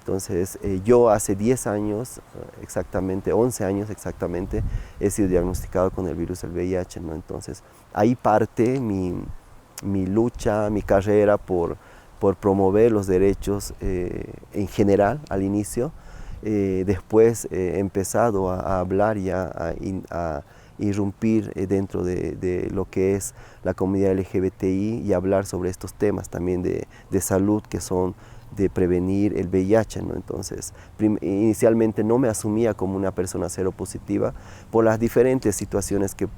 Entonces, yo hace 10 años, exactamente, 11 años exactamente, he sido diagnosticado con el virus del VIH, ¿no? Entonces, ahí parte mi lucha, mi carrera por promover los derechos en general al inicio. Después he empezado a hablar y a irrumpir dentro de lo que es la comunidad LGBTI y hablar sobre estos temas también de salud, que son de prevenir el VIH, ¿no? Entonces, inicialmente no me asumía como una persona seropositiva por las diferentes situaciones que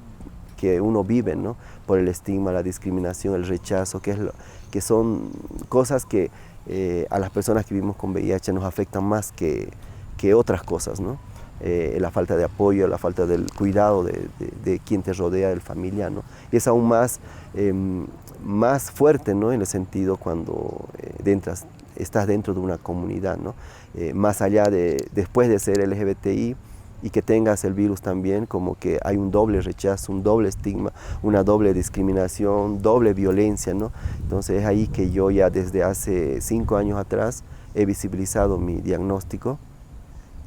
uno vive, ¿no? Por el estigma, la discriminación, el rechazo, que son cosas que a las personas que vivimos con VIH nos afectan más que otras cosas, ¿no? La falta de apoyo, la falta del cuidado de quien te rodea, del familiar, ¿no? Y es aún más fuerte, ¿no? En el sentido cuando estás dentro de una comunidad, ¿no? Más allá después de ser LGBTI y que tengas el virus también, como que hay un doble rechazo, un doble estigma, una doble discriminación, doble violencia, ¿no? Entonces es ahí que yo ya desde hace 5 años atrás he visibilizado mi diagnóstico,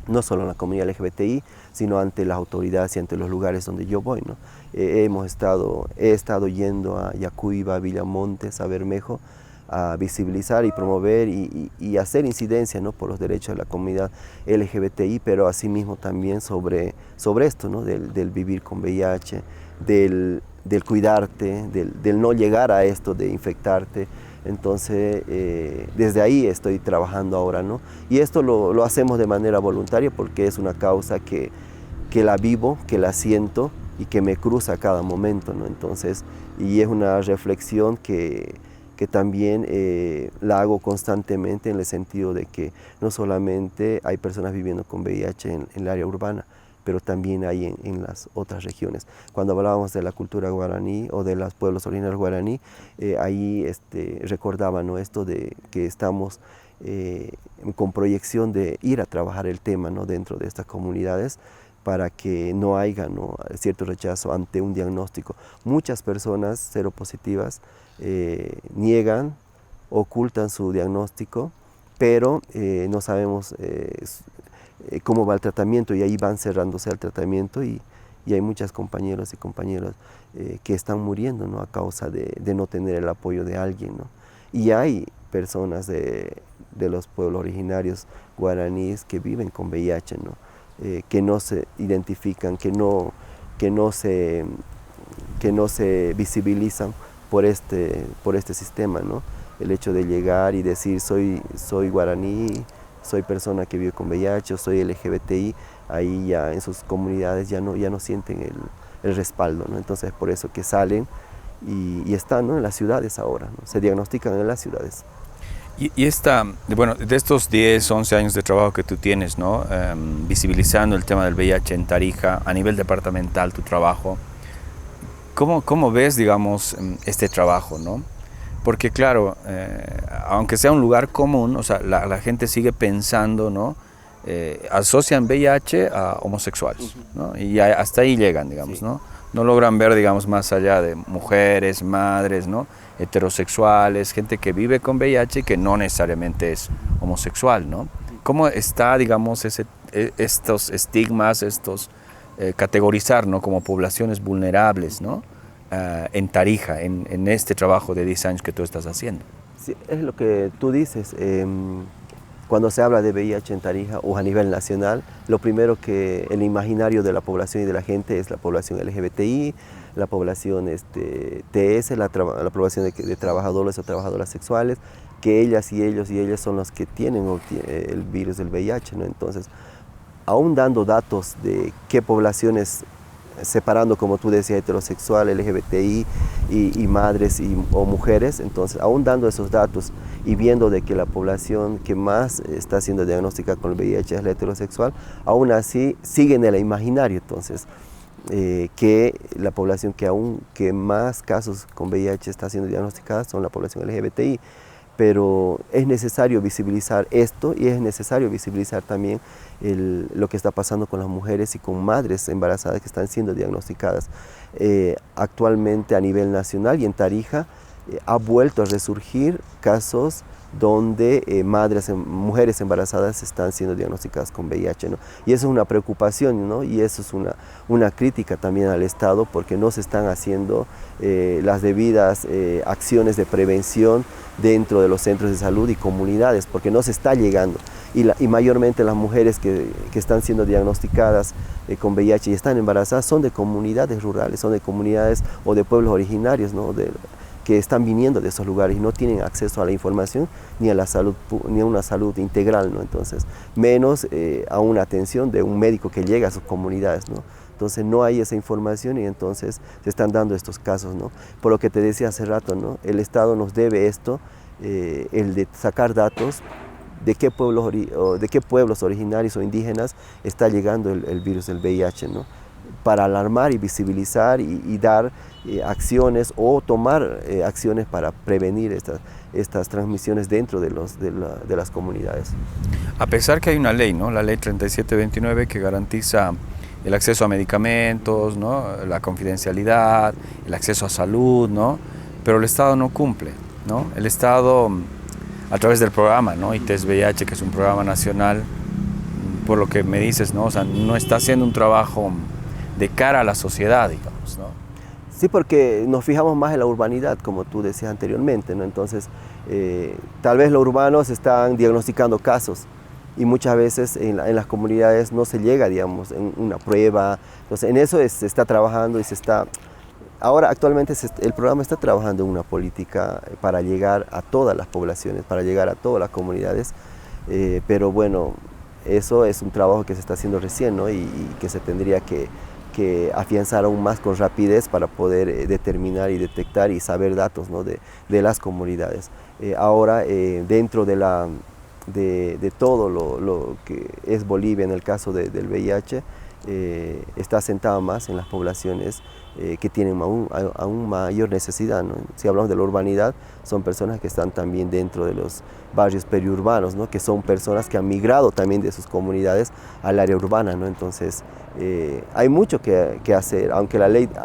no solo en la comunidad LGBTI, sino ante las autoridades y ante los lugares donde yo voy, ¿no? He estado yendo a Yacuiba, a Villamontes, a Bermejo, a visibilizar y promover y hacer incidencia, ¿no? por los derechos de la comunidad LGBTI, pero asimismo también sobre esto, ¿no? del vivir con VIH, del cuidarte, del no llegar a esto de infectarte. Entonces, desde ahí estoy trabajando ahora, ¿no? Y esto lo hacemos de manera voluntaria porque es una causa que la vivo, que la siento y que me cruza a cada momento, ¿no? Entonces, y es una reflexión que también la hago constantemente, en el sentido de que no solamente hay personas viviendo con VIH en el área urbana, pero también hay en las otras regiones. Cuando hablábamos de la cultura guaraní o de los pueblos originarios guaraní, ahí recordaba, ¿no? esto de que estamos con proyección de ir a trabajar el tema, ¿no? dentro de estas comunidades, para que no haya, ¿no? cierto rechazo ante un diagnóstico. Muchas personas seropositivas niegan, ocultan su diagnóstico, pero no sabemos cómo va el tratamiento, y ahí van cerrándose el tratamiento, y hay muchos compañeros y compañeras que están muriendo, ¿no? a causa de no tener el apoyo de alguien, ¿no? Y hay personas de los pueblos originarios guaraníes que viven con VIH, ¿no? Que no se identifican, que no se visibilizan por este sistema, ¿no? El hecho de llegar y decir soy guaraní, soy persona que vive con VIH, o soy LGBTI, ahí ya en sus comunidades ya no sienten el respaldo, ¿no? Entonces por eso que salen y están, ¿no? en las ciudades ahora, ¿no? Se diagnostican en las ciudades. Y de estos 10, 11 años de trabajo que tú tienes, ¿no? Visibilizando el tema del VIH en Tarija, a nivel departamental, tu trabajo, ¿cómo ves, digamos, este trabajo, ¿no? Porque claro, aunque sea un lugar común, o sea, la gente sigue pensando, ¿no? Asocian VIH a homosexuales, ¿no? Y hasta ahí llegan, digamos, sí. ¿no? No logran ver, digamos, más allá de mujeres, madres, ¿no? heterosexuales, gente que vive con VIH y que no necesariamente es homosexual, ¿no? ¿Cómo está, digamos, estos estigmas, estos categorizar, ¿no?, como poblaciones vulnerables, ¿no?, en Tarija, en este trabajo de 10 años que tú estás haciendo. Sí, es lo que tú dices. Cuando se habla de VIH en Tarija o a nivel nacional, lo primero que el imaginario de la población y de la gente es la población LGBTI, la población TS, la población de trabajadores o trabajadoras sexuales, que ellas y ellos y ellas son los que tienen el virus del VIH, ¿no? Entonces, aún dando datos de qué poblaciones, separando, como tú decías, heterosexual, LGBTI y madres o mujeres, entonces, aún dando esos datos y viendo de que la población que más está siendo diagnosticada con el VIH es la heterosexual, aún así sigue en el imaginario, entonces, que la población que más casos con VIH está siendo diagnosticada son la población LGBTI. Pero es necesario visibilizar esto y es necesario visibilizar también lo que está pasando con las mujeres y con madres embarazadas que están siendo diagnosticadas. Actualmente a nivel nacional y en Tarija ha vuelto a resurgir casos donde mujeres embarazadas están siendo diagnosticadas con VIH, ¿no? Y eso es una preocupación, ¿no? Y eso es una crítica también al Estado, porque no se están haciendo las debidas acciones de prevención dentro de los centros de salud y comunidades, porque no se está llegando. Y mayormente las mujeres que están siendo diagnosticadas con VIH y están embarazadas son de comunidades rurales, son de comunidades o de pueblos originarios, ¿no?, que están viniendo de esos lugares y no tienen acceso a la información ni a la salud, ni a una salud integral, ¿no? Entonces, menos a una atención de un médico que llega a sus comunidades, ¿no? Entonces no hay esa información y entonces se están dando estos casos, ¿no? Por lo que te decía hace rato, ¿no?, el Estado nos debe esto, el de sacar datos de qué pueblos originarios o indígenas está llegando el virus del VIH, ¿no?, para alarmar y visibilizar y dar acciones o tomar acciones para prevenir estas transmisiones dentro de las comunidades. A pesar que hay una ley, ¿no?, la ley 3729, que garantiza el acceso a medicamentos, ¿no?, la confidencialidad, el acceso a salud, ¿no?, pero el Estado no cumple, ¿no? El Estado, a través del programa, ¿no?, ITES VIH, que es un programa nacional, por lo que me dices, ¿no?, o sea, no está haciendo un trabajo de cara a la sociedad, digamos, ¿no? Sí, porque nos fijamos más en la urbanidad, como tú decías anteriormente, ¿no? Entonces, tal vez los urbanos están diagnosticando casos y muchas veces en las comunidades no se llega, digamos, en una prueba. Entonces, en eso se está trabajando y ahora actualmente el programa está trabajando en una política para llegar a todas las poblaciones, para llegar a todas las comunidades, pero bueno, eso es un trabajo que se está haciendo recién, ¿no?, y que se tendría que afianzar aún más con rapidez para poder determinar y detectar y saber datos, ¿no?, de las comunidades. Ahora, dentro de todo lo que es Bolivia en el caso del VIH, está asentada más en las poblaciones que tienen aún mayor necesidad, ¿no? Si hablamos de la urbanidad, son personas que están también dentro de los barrios periurbanos, ¿no?, que son personas que han migrado también de sus comunidades al área urbana, ¿no? Entonces, hay mucho que hacer, aunque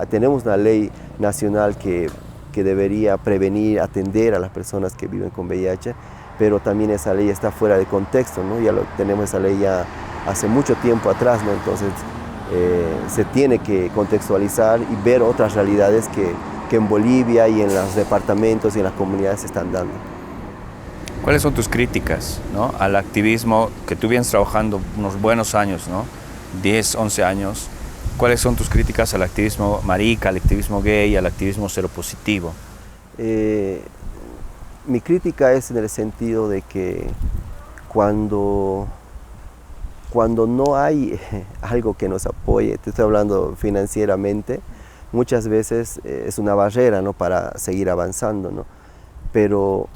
tenemos una ley nacional que debería prevenir, atender a las personas que viven con VIH, pero también esa ley está fuera de contexto, ¿no? Tenemos esa ley ya hace mucho tiempo atrás, ¿no? Entonces, se tiene que contextualizar y ver otras realidades que en Bolivia y en los departamentos y en las comunidades se están dando. ¿Cuáles son tus críticas, ¿no?, al activismo que tú vienes trabajando unos buenos años, ¿no?, 10, 11 años? ¿Cuáles son tus críticas al activismo marica, al activismo gay, al activismo seropositivo? Mi crítica es en el sentido de que cuando no hay algo que nos apoye, te estoy hablando financieramente, muchas veces es una barrera, ¿no?, para seguir avanzando, ¿no? Pero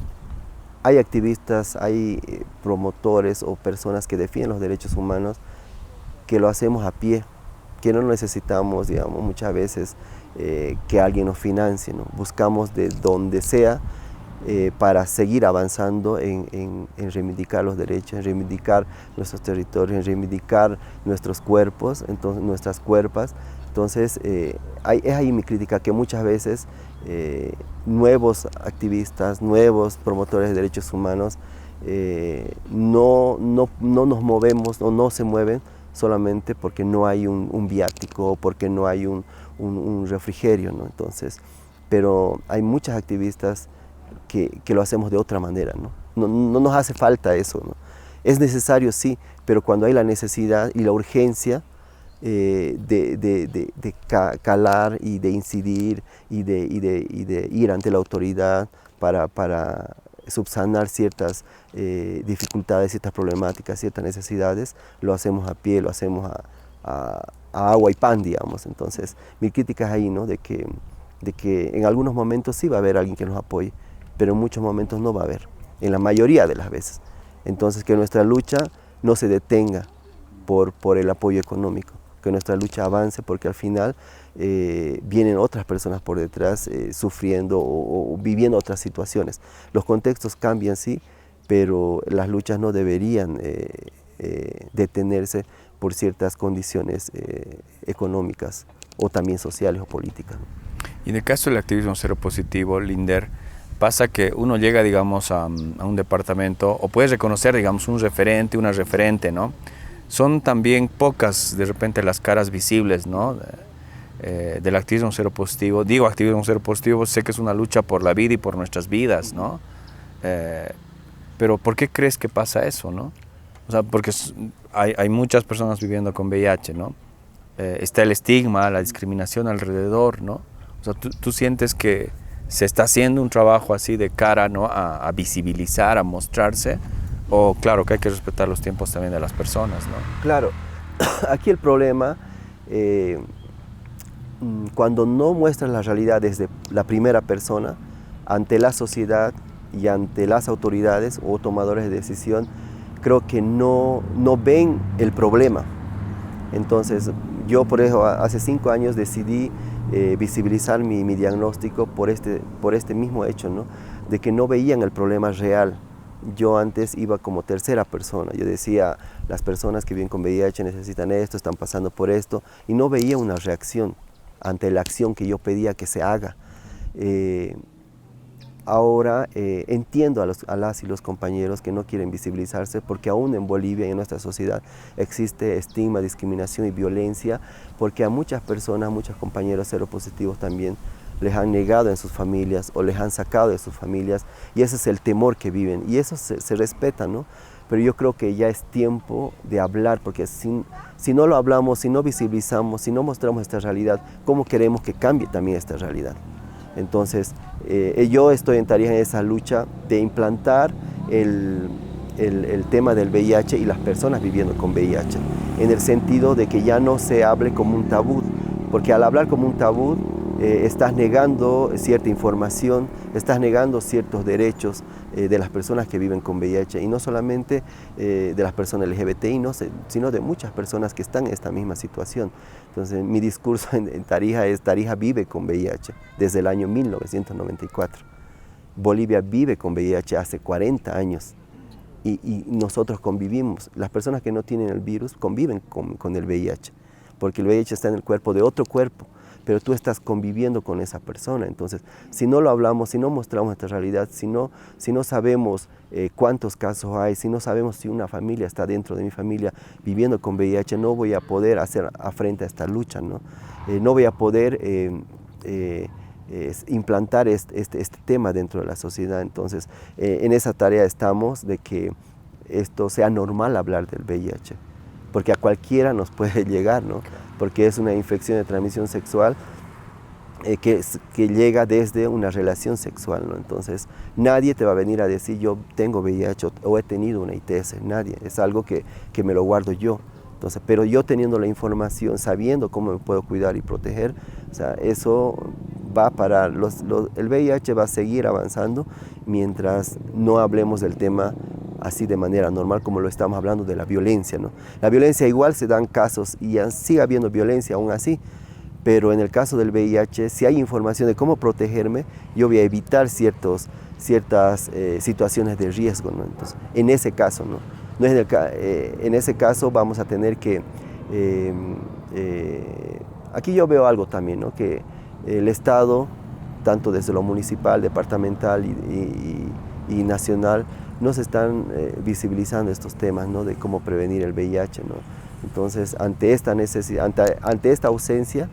hay activistas, hay promotores o personas que defienden los derechos humanos que lo hacemos a pie, que no necesitamos, digamos, muchas veces que alguien nos financie, ¿no? Buscamos de donde sea para seguir avanzando en reivindicar los derechos, en reivindicar nuestros territorios, en reivindicar nuestros cuerpos, entonces, nuestras cuerpas. Entonces, es ahí mi crítica, que muchas veces nuevos activistas, nuevos promotores de derechos humanos no nos movemos o no se mueven solamente porque no hay un viático o porque no hay un refrigerio, ¿no? Entonces, pero hay muchas activistas que lo hacemos de otra manera, ¿no? No nos hace falta eso, ¿no? Es necesario, sí, pero cuando hay la necesidad y la urgencia de calar y de incidir y de ir ante la autoridad para subsanar ciertas dificultades, ciertas problemáticas, ciertas necesidades, lo hacemos a pie, lo hacemos a agua y pan, digamos. Entonces, mi crítica es ahí, ¿no? De que en algunos momentos sí va a haber alguien que nos apoye, pero en muchos momentos no va a haber, en la mayoría de las veces. Entonces, que nuestra lucha no se detenga por el apoyo económico, que nuestra lucha avance, porque al final vienen otras personas por detrás sufriendo o viviendo otras situaciones. Los contextos cambian, sí, pero las luchas no deberían detenerse por ciertas condiciones económicas o también sociales o políticas. Y en el caso del activismo seropositivo, Linder, pasa que uno llega, digamos, a un departamento o puedes reconocer, digamos, un referente, una referente, ¿no? Son también pocas, de repente, las caras visibles, ¿no? Del activismo seropositivo. Digo activismo seropositivo, sé que es una lucha por la vida y por nuestras vidas, ¿no? Pero ¿por qué crees que pasa eso, no? O sea, porque hay muchas personas viviendo con VIH, ¿no? Está el estigma, la discriminación alrededor, ¿no? O sea, tú sientes que se está haciendo un trabajo así de cara, ¿no? a visibilizar, a mostrarse, o claro que hay que respetar los tiempos también de las personas, ¿no? Claro, aquí el problema, cuando no muestras la realidad desde la primera persona, ante la sociedad y ante las autoridades o tomadores de decisión, creo que no ven el problema. Entonces, yo por eso hace 5 años decidí visibilizar mi diagnóstico por este mismo hecho, ¿no? De que no veían el problema real. Yo antes iba como tercera persona, yo decía, las personas que viven con VIH necesitan esto, están pasando por esto, y no veía una reacción ante la acción que yo pedía que se haga. Ahora entiendo a las y los compañeros que no quieren visibilizarse, porque aún en Bolivia y en nuestra sociedad existe estigma, discriminación y violencia, porque a muchas personas, a muchos compañeros seropositivos también les han negado en sus familias o les han sacado de sus familias, y ese es el temor que viven, y eso se respeta, ¿no? Pero yo creo que ya es tiempo de hablar, porque si no lo hablamos, si no visibilizamos, si no mostramos esta realidad, ¿cómo queremos que cambie también esta realidad? Entonces, yo estoy en Tarija en esa lucha de implantar el tema del VIH y las personas viviendo con VIH, en el sentido de que ya no se hable como un tabú, porque al hablar como un tabú, estás negando cierta información, estás negando ciertos derechos de las personas que viven con VIH, y no solamente de las personas LGBTI, sino de muchas personas que están en esta misma situación. Entonces, mi discurso en Tarija es: Tarija vive con VIH desde el año 1994. Bolivia vive con VIH hace 40 años y nosotros convivimos. Las personas que no tienen el virus conviven con el VIH, porque el VIH está en el cuerpo de otro cuerpo, pero tú estás conviviendo con esa persona. Entonces, si no lo hablamos, si no mostramos esta realidad, si no sabemos cuántos casos hay, si no sabemos si una familia está dentro de mi familia viviendo con VIH, no voy a poder hacer frente a esta lucha, ¿no? No voy a poder implantar este tema dentro de la sociedad. Entonces, en esa tarea estamos, de que esto sea normal hablar del VIH, porque a cualquiera nos puede llegar, ¿no? Porque es una infección de transmisión sexual que llega desde una relación sexual, ¿no? Entonces, nadie te va a venir a decir: yo tengo VIH o he tenido una ITS, nadie, es algo que me lo guardo yo. Entonces, pero yo teniendo la información, sabiendo cómo me puedo cuidar y proteger, o sea, eso va a parar. El VIH va a seguir avanzando mientras no hablemos del tema así de manera normal, como lo estamos hablando de la violencia, ¿no? La violencia, igual se dan casos y sigue habiendo violencia aún así, pero en el caso del VIH, si hay información de cómo protegerme, yo voy a evitar ciertas situaciones de riesgo, ¿no? Entonces, en ese caso, ¿no? En ese caso vamos a tener que, aquí yo veo algo también, ¿no? Que el Estado, tanto desde lo municipal, departamental y nacional, no se están visibilizando estos temas, ¿no? De cómo prevenir el VIH, ¿no? Entonces, ante esta necesidad, ante esta ausencia,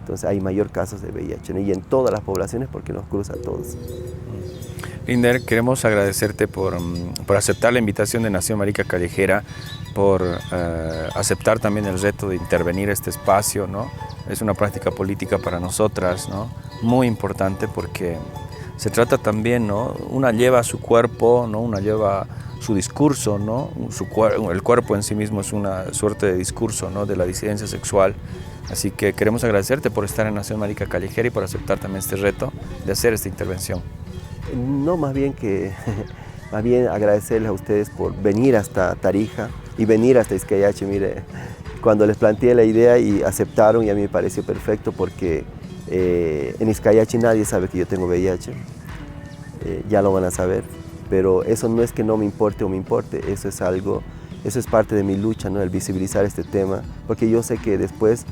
entonces hay mayor casos de VIH, ¿no? Y en todas las poblaciones porque nos cruza a todos. Linder, queremos agradecerte por aceptar la invitación de Nación Marica Callejera, por aceptar también el reto de intervenir este espacio, ¿no? Es una práctica política para nosotras, ¿no? Muy importante porque se trata también, ¿no? Una lleva su cuerpo, ¿no? Una lleva su discurso, ¿no? El cuerpo en sí mismo es una suerte de discurso, ¿no? De la disidencia sexual. Así que queremos agradecerte por estar en Nación Marica Callejera y por aceptar también este reto de hacer esta intervención. No, más bien agradecerles a ustedes por venir hasta Tarija y venir hasta Izcayache. Mire, cuando les planteé la idea y aceptaron, y a mí me pareció perfecto porque en Izcayache nadie sabe que yo tengo VIH, ya lo van a saber, pero eso no es que no me importe o me importe, eso es parte de mi lucha, ¿no? El visibilizar este tema, porque yo sé que después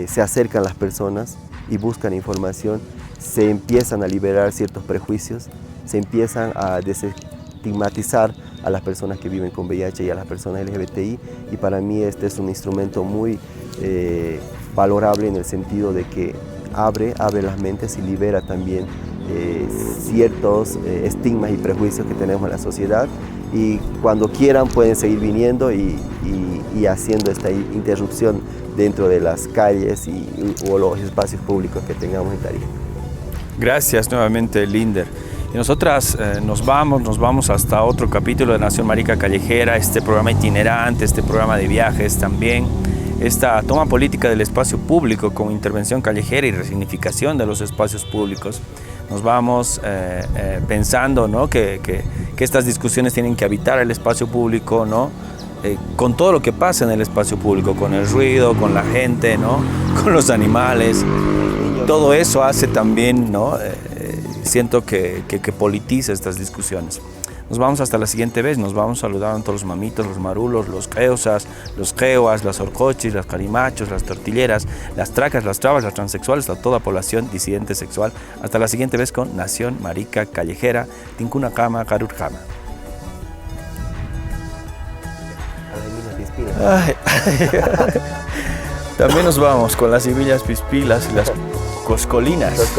se acercan las personas y buscan información, se empiezan a liberar ciertos prejuicios, se empiezan a desestigmatizar a las personas que viven con VIH y a las personas LGBTI, y para mí este es un instrumento muy valorable en el sentido de que abre las mentes y libera también ciertos estigmas y prejuicios que tenemos en la sociedad, y cuando quieran pueden seguir viniendo y haciendo esta interrupción dentro de las calles o los espacios públicos que tengamos en Tarija. Gracias nuevamente, Linder. Y nosotras nos vamos hasta otro capítulo de Nación Marica Callejera, este programa itinerante, este programa de viajes también, esta toma política del espacio público como intervención callejera y resignificación de los espacios públicos. Nos vamos pensando, ¿no? que estas discusiones tienen que habitar el espacio público, ¿no? Con todo lo que pasa en el espacio público, con el ruido, con la gente, ¿no? Con los animales. Todo eso hace también, ¿no? Siento que politiza estas discusiones. Nos vamos hasta la siguiente vez, nos vamos saludando a todos los mamitos, los marulos, los queusas, los queuas, las orcochis, las carimachos, las tortilleras, las tracas, las trabas, las transexuales, a toda población disidente sexual. Hasta la siguiente vez con Nación Marica Callejera, Tincuna Kama, Karur Kama. También nos vamos con las Sibillas Pispilas y las Coscolinas.